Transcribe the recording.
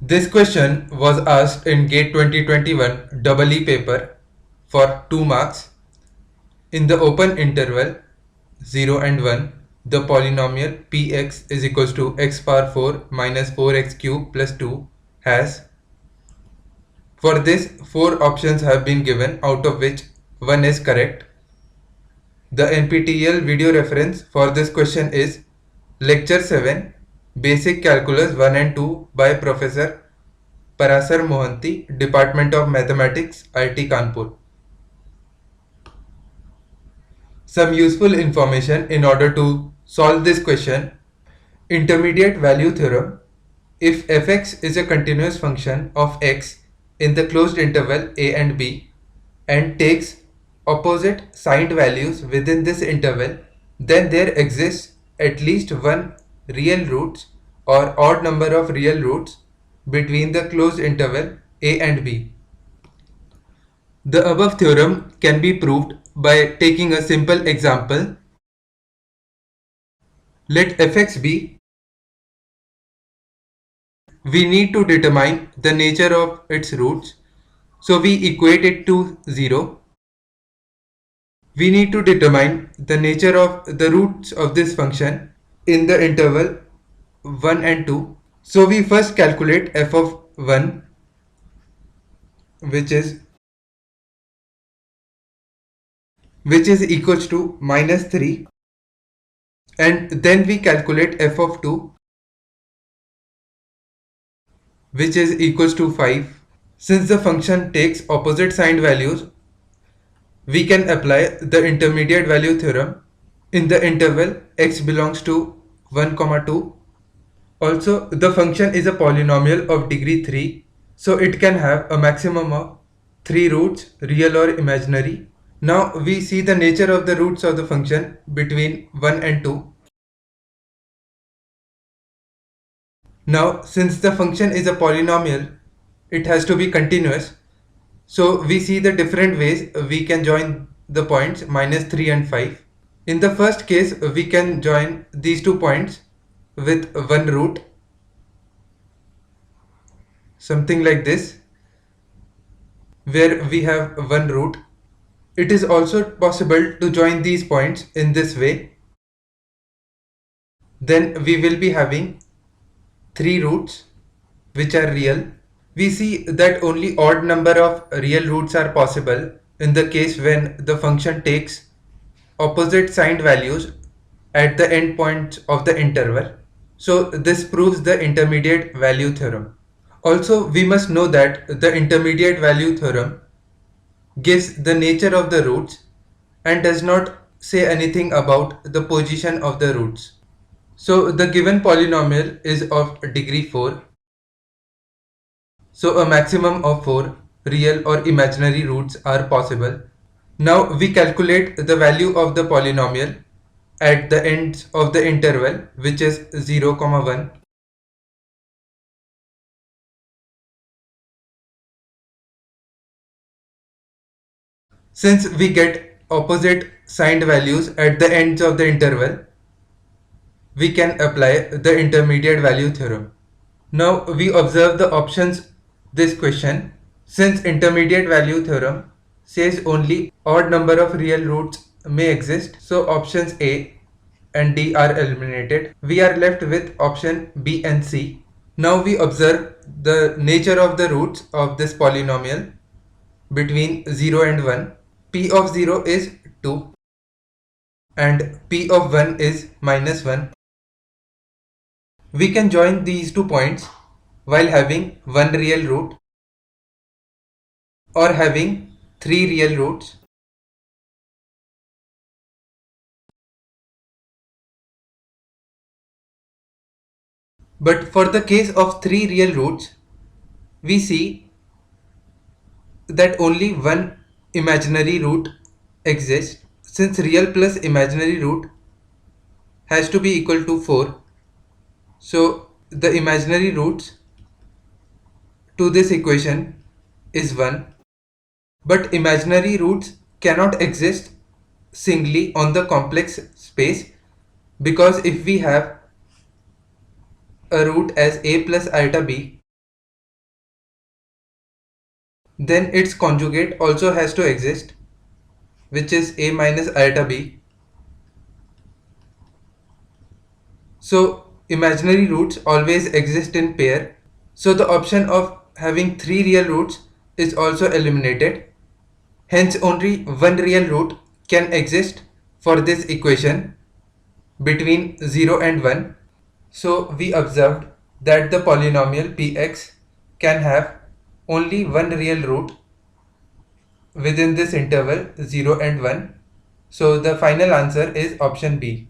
This question was asked in GATE 2021 EE paper for 2 marks. In the open interval 0 and 1, the polynomial px is equals to x power 4 minus 4x cube plus 2 has. For this, 4 options have been given, out of which 1 is correct. The NPTEL video reference for this question is Lecture 7 Basic Calculus 1 and 2 by Professor Parasar Mohanty, Department of Mathematics, IIT Kanpur. Some useful information in order to solve this question. Intermediate value theorem. If fx is a continuous function of x in the closed interval a and b and takes opposite signed values within this interval, then there exists at least one real roots or odd number of real roots between the closed interval a and b. The above theorem can be proved by taking a simple example. Let fx be. We need to determine the nature of its roots, so we equate it to 0. We need to determine the nature of the roots of this function in the interval 1 and 2. So we first calculate f of 1, which is equals to minus 3, and then we calculate f of 2, which is equals to 5. Since the function takes opposite signed values, we can apply the intermediate value theorem in the interval x belongs to 1, 2. Also, the function is a polynomial of degree 3, so it can have a maximum of 3 roots, real or imaginary. Now we see the nature of the roots of the function between 1 and 2. Now, since the function is a polynomial, it has to be continuous. So we see the different ways we can join the points minus 3 and 5. In the first case, we can join these 2 points with one root, something like this, where we have one root. It is also possible to join these points in this way. Then we will be having 3 roots which are real. We see that only odd number of real roots are possible in the case when the function takes opposite signed values at the endpoints of the interval. So this proves the intermediate value theorem. Also, we must know that the intermediate value theorem gives the nature of the roots and does not say anything about the position of the roots. So the given polynomial is of degree 4. So a maximum of 4 real or imaginary roots are possible. Now we calculate the value of the polynomial at the ends of the interval, which is 0, 1. Since we get opposite signed values at the ends of the interval, we can apply the intermediate value theorem. Now we observe the options this question. Since intermediate value theorem says only odd number of real roots may exist, so options A and D are eliminated. We are left with option B and C. Now we observe the nature of the roots of this polynomial between 0 and 1. P of 0 is 2 and P of 1 is minus 1. We can join these 2 points while having one real root or having 3 real roots. But for the case of 3 real roots, we see that only one imaginary root exists, since real plus imaginary root has to be equal to 4. So the imaginary roots to this equation is 1. But imaginary roots cannot exist singly on the complex space, because if we have a root as a plus iota b, then its conjugate also has to exist, which is a minus iota b. So imaginary roots always exist in pair. So the option of having three real roots is also eliminated. Hence only one real root can exist for this equation between 0 and 1. So we observed that the polynomial px can have only one real root within this interval 0 and 1. So the final answer is option B.